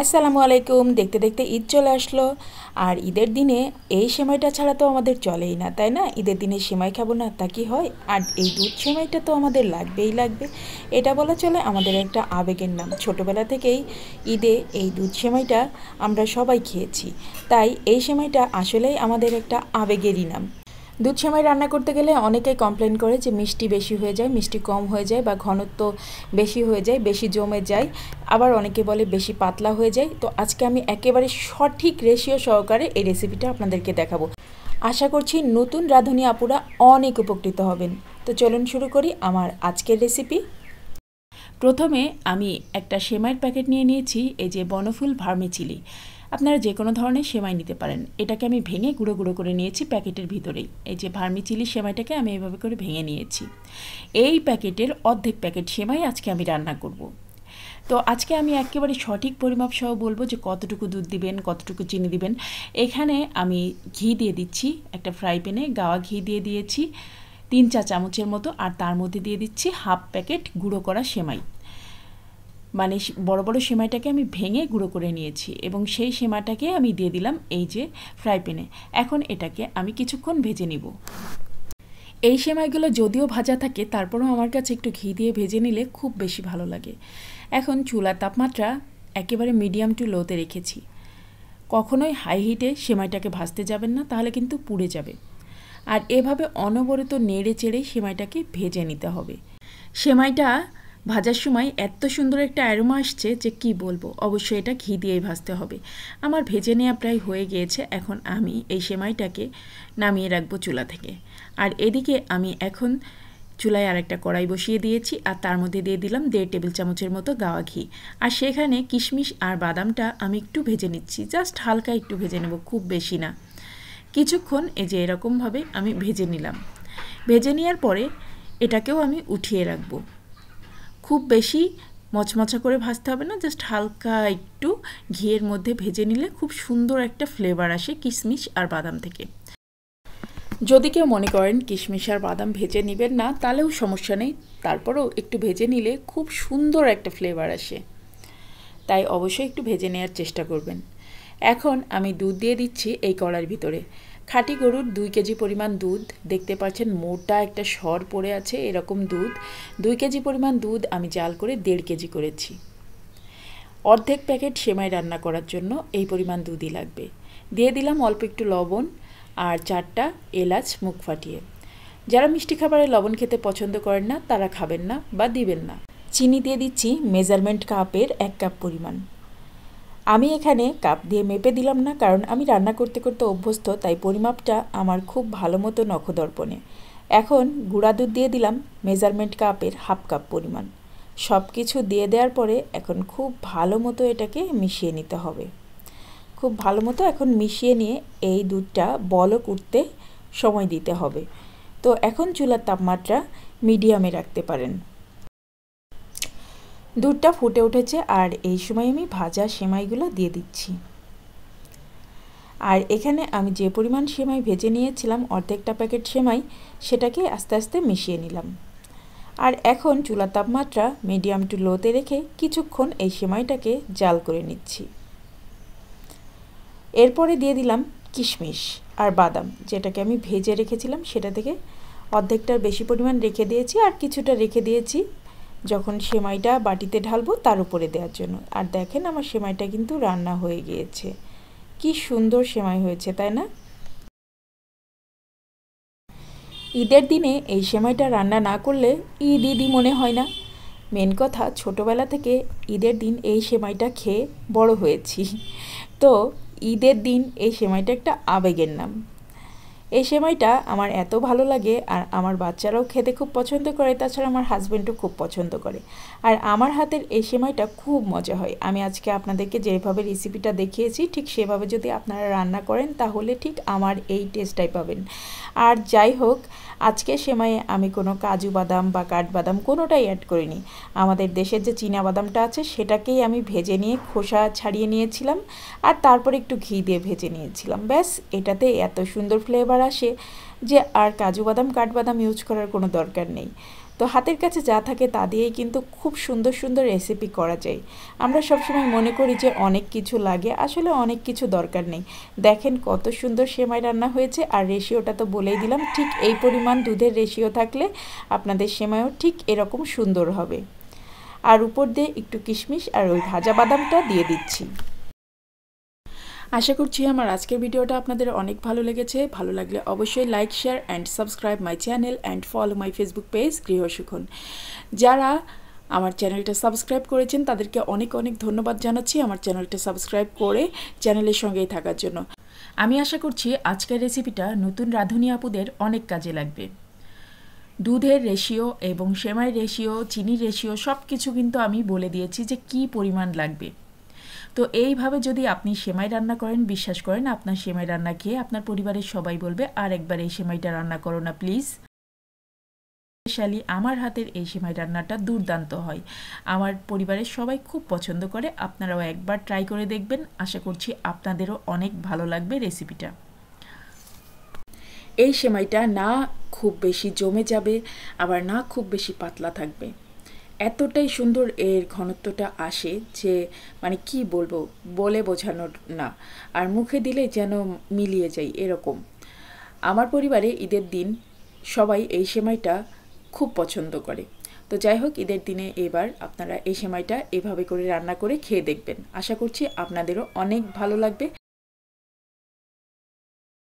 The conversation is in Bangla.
আসসালামু আলাইকুম। দেখতে দেখতে ঈদ চলে আসলো। আর ঈদের দিনে এই সেমাইটা ছাড়া তো আমাদের চলেই না, তাই না? ঈদের দিনে সেমাই খাবো না তা কি হয়? আর এই দুধ সেমাইটা তো আমাদের লাগবেই লাগবে। এটা বলা চলে আমাদের একটা আবেগের নাম। ছোটোবেলা থেকেই ঈদে এই দুধ সেমাইটা আমরা সবাই খেয়েছি, তাই এই সেমাইটা আসলেই আমাদের একটা আবেগেরই নাম। দুধ সেমাই রান্না করতে গেলে অনেকেই কমপ্লেন করে যে মিষ্টি বেশি হয়ে যায়, মিষ্টি কম হয়ে যায়, বা ঘনত্ব বেশি হয়ে যায়, বেশি জমে যায়। আবার অনেকে বলে বেশি পাতলা হয়ে যায়। তো আজকে আমি একেবারে সঠিক রেশিও সহকারে এই রেসিপিটা আপনাদেরকে দেখাবো। আশা করছি নতুন রাঁধুনি আপুরা অনেক উপকৃত হবেন। তো চলুন শুরু করি আমার আজকের রেসিপি। প্রথমে আমি একটা সেমাইয়ের প্যাকেট নিয়ে নিয়েছি, এই যে বনফুল ভার্মিচিলি। আপনারা যে কোনো ধরনের সেমাই নিতে পারেন। এটাকে আমি ভেঙে গুঁড়ো গুঁড়ো করে নিয়েছি প্যাকেটের ভিতরেই। এই যে ভার্মিচিলি সেমাইটাকে আমি এভাবে করে ভেঙে নিয়েছি। এই প্যাকেটের অর্ধেক প্যাকেট সেমাই আজকে আমি রান্না করব। তো আজকে আমি একেবারে সঠিক পরিমাপ সহ বলবো যে কতটুকু দুধ দিবেন, কতটুকু চিনি দিবেন। এখানে আমি ঘি দিয়ে দিচ্ছি, একটা ফ্রাই প্যানে গাওয়া ঘি দিয়ে দিয়েছি 3 চা চামচের মতো, আর তার মধ্যে দিয়ে দিচ্ছি হাফ প্যাকেট গুঁড়ো করা সেমাই। মানে বড় বড় সেমাইটাকে আমি ভেঙে গুঁড়ো করে নিয়েছি এবং সেই সেমাইটাকে আমি দিয়ে দিলাম এই যে ফ্রাই প্যানে। এখন এটাকে আমি কিছুক্ষণ ভেজে নিব। এই সেমাইগুলো যদিও ভাজা থাকে, তারপরেও আমার কাছে একটু ঘি দিয়ে ভেজে নিলে খুব বেশি ভালো লাগে। এখন চুলার তাপমাত্রা একেবারে মিডিয়াম টু লোতে রেখেছি। কখনোই হাই হিটে সেমাইটাকে ভাজতে যাবেন না, তাহলে কিন্তু পুড়ে যাবে। আর এভাবে অনবরত নেড়ে চেড়ে সেমাইটাকে ভেজে নিতে হবে। সেমাইটা ভাজার সময় এত সুন্দর একটা অ্যারোমা আসছে যে কি বলবো। অবশ্যই এটা ঘি দিয়েই ভাজতে হবে। আমার ভেজে নেওয়া প্রায় হয়ে গিয়েছে। এখন আমি এই সেমাইটাকে নামিয়ে রাখবো চুলা থেকে। আর এদিকে আমি এখন চুলায় আরেকটা কড়াই বসিয়ে দিয়েছি, আর তার মধ্যে দিয়ে দিলাম 1.5 টেবিল চামচের মতো গাওয়া ঘি। আর সেখানে কিশমিশ আর বাদামটা আমি একটু ভেজে নিচ্ছি, জাস্ট হালকা একটু ভেজে নেব, খুব বেশি না। কিছুক্ষণ এই যে এরকমভাবে আমি ভেজে নিলাম। ভেজে নেওয়ার পরে এটাকেও আমি উঠিয়ে রাখবো। খুব বেশি মচমচা করে ভাজতে হবে না, জাস্ট হালকা একটু ঘিয়ের মধ্যে ভেজে নিলে খুব সুন্দর একটা ফ্লেভার আসে কিশমিশ আর বাদাম থেকে। যদি কেউ মনে করেন কিশমিশ আর বাদাম ভেজে নেবেন না, তাহলেও সমস্যা নেই, তারপরেও একটু ভেজে নিলে খুব সুন্দর একটা ফ্লেভার আসে। তাই অবশ্যই একটু ভেজে নেওয়ার চেষ্টা করবেন। এখন আমি দুধ দিয়ে দিচ্ছি এই কড়াইয়ের ভিতরে। খাঁটি গরুর 2 কেজি পরিমাণ দুধ, দেখতে পাচ্ছেন মোটা একটা সর পড়ে আছে, এরকম দুধ। 2 কেজি পরিমাণ দুধ আমি জাল করে 1.5 কেজি করেছি। অর্ধেক প্যাকেট সেমাই রান্না করার জন্য এই পরিমাণ দুধই লাগবে। দিয়ে দিলাম অল্প একটু লবণ আর 4টা এলাচ মুখ ফাটিয়ে। যারা মিষ্টি খাবারে লবণ খেতে পছন্দ করেন না তারা খাবেন না বা দিবেন না। চিনি দিয়ে দিচ্ছি মেজারমেন্ট কাপের 1 কাপ পরিমাণ। আমি এখানে কাপ দিয়ে মেপে দিলাম না, কারণ আমি রান্না করতে করতে অভ্যস্ত, তাই পরিমাপটা আমার খুব ভালো মতো নখদর্পণে। এখন গুঁড়া দুধ দিয়ে দিলাম মেজারমেন্ট কাপের হাফ কাপ পরিমাণ। সব কিছু দিয়ে দেওয়ার পরে এখন খুব ভালো মতো এটাকে মিশিয়ে নিতে হবে। খুব ভালো মতো এখন মিশিয়ে নিয়ে এই দুধটা বলক উঠতে সময় দিতে হবে। তো এখন চুলার তাপমাত্রা মিডিয়ামে রাখতে পারেন। দুধটা ফুটে উঠেছে, আর এই সময় আমি ভাজা সেমাইগুলো দিয়ে দিচ্ছি। আর এখানে আমি যে পরিমাণ সেমাই ভেজে নিয়েছিলাম, অর্ধেকটা প্যাকেট সেমাই, সেটাকে আস্তে আস্তে মিশিয়ে নিলাম। আর এখন চুলার তাপমাত্রা মিডিয়াম টু লোতে রেখে কিছুক্ষণ এই সেমাইটাকে জাল করে নিচ্ছি। এরপরে দিয়ে দিলাম কিশমিশ আর বাদাম, যেটাকে আমি ভেজে রেখেছিলাম সেটা থেকে অর্ধেকটার বেশি পরিমাণ রেখে দিয়েছি, আর কিছুটা রেখে দিয়েছি যখন সেমাইটা বাটিতে ঢালবো তার উপরে দেওয়ার জন্য। আর দেখেন আমার সেমাইটা কিন্তু রান্না হয়ে গিয়েছে। কি সুন্দর সেমাই হয়েছে, তাই না? ঈদের দিনে এই সেমাইটা রান্না না করলে ঈদই মনে হয় না। মেন কথা, ছোটোবেলা থেকে ঈদের দিন এই সেমাইটা খেয়ে বড় হয়েছি, তো ঈদের দিন এই সেমাইটা একটা আবেগের নাম। এই সেমাইটা আমার এত ভালো লাগে, আর আমার বাচ্চারাও খেতে খুব পছন্দ করে, তাছাড়া আমার হাজব্যান্ডও খুব পছন্দ করে। আর আমার হাতের এই সেমাইটা খুব মজা হয়। আমি আজকে আপনাদেরকে যেভাবে রেসিপিটা দেখিয়েছি ঠিক সেভাবে যদি আপনারা রান্না করেন তাহলে ঠিক আমার এই টেস্টটাই পাবেন। আর যাই হোক, আজকে সেমাইয়ে আমি কোনো কাজু বাদাম বা কাঠবাদাম কোনোটাই অ্যাড করিনি। আমাদের দেশের যে চীনা বাদামটা আছে সেটাকেই আমি ভেজে নিয়ে খোসা ছাড়িয়ে নিয়েছিলাম, আর তারপরে একটু ঘি দিয়ে ভেজে নিয়েছিলাম। ব্যাস, এটাতে এত সুন্দর ফ্লেভার আসে যে আর কাজু বাদাম কাঠবাদাম ইউজ করার কোনো দরকার নেই। তো হাতের কাছে যা থাকে তা দিয়েই কিন্তু খুব সুন্দর সুন্দর রেসিপি করা যায়। আমরা সবসময় মনে করি যে অনেক কিছু লাগে, আসলে অনেক কিছু দরকার নেই। দেখেন কত সুন্দর সেমাই রান্না হয়েছে, আর রেশিওটা তো বলেই দিলাম, ঠিক এই পরিমাণ দুধের রেশিও থাকলে আপনাদের সেমাইও ঠিক এরকম সুন্দর হবে। আর উপর দিয়ে একটু কিশমিশ আর ওই ভাজা বাদামটা দিয়ে দিচ্ছি। আশা করছি আমার আজকের ভিডিওটা আপনাদের অনেক ভালো লেগেছে। ভালো লাগলে অবশ্যই like, share and subscribe my channel and follow my Facebook page গৃহসুখন। যারা আমার চ্যানেলটা সাবস্ক্রাইব করেছেন তাদেরকে অনেক অনেক ধন্যবাদ জানাচ্ছি আমার চ্যানেলটা সাবস্ক্রাইব করে চ্যানেলের সঙ্গেই থাকার জন্য। আমি আশা করছি আজকের রেসিপিটা নতুন রাঁধুনি আপুদের অনেক কাজে লাগবে। দুধের রেশিও এবং সেমাই রেশিও, চিনির রেশিও সব কিছু কিন্তু আমি বলে দিয়েছি যে কী পরিমাণ লাগবে। তো এইভাবে যদি আপনি সেমাই রান্না করেন, বিশ্বাস করেন আপনার সেমাই রান্না খেয়ে আপনার পরিবারের সবাই বলবে আর একবার এই সেমাইটা রান্না করো না প্লিজ। স্পেশালি আমার হাতের এই সেমাই রান্নাটা দুর্দান্ত হয়, আমার পরিবারের সবাই খুব পছন্দ করে। আপনারাও একবার ট্রাই করে দেখবেন, আশা করছি আপনাদেরও অনেক ভালো লাগবে রেসিপিটা। এই সেমাইটা না খুব বেশি জমে যাবে, আবার না খুব বেশি পাতলা থাকবে, এতটাই সুন্দর এর ঘনত্বটা আসে যে মানে কি বলবো, বলে বোঝানোর না, আর মুখে দিলে যেন মিলিয়ে যায় এরকম। আমার পরিবারে ঈদের দিন সবাই এই সেমাইটা খুব পছন্দ করে। তো যাই হোক, ঈদের দিনে এবার আপনারা এই সেমাইটা এভাবে করে রান্না করে খেয়ে দেখবেন, আশা করছি আপনাদেরও অনেক ভালো লাগবে।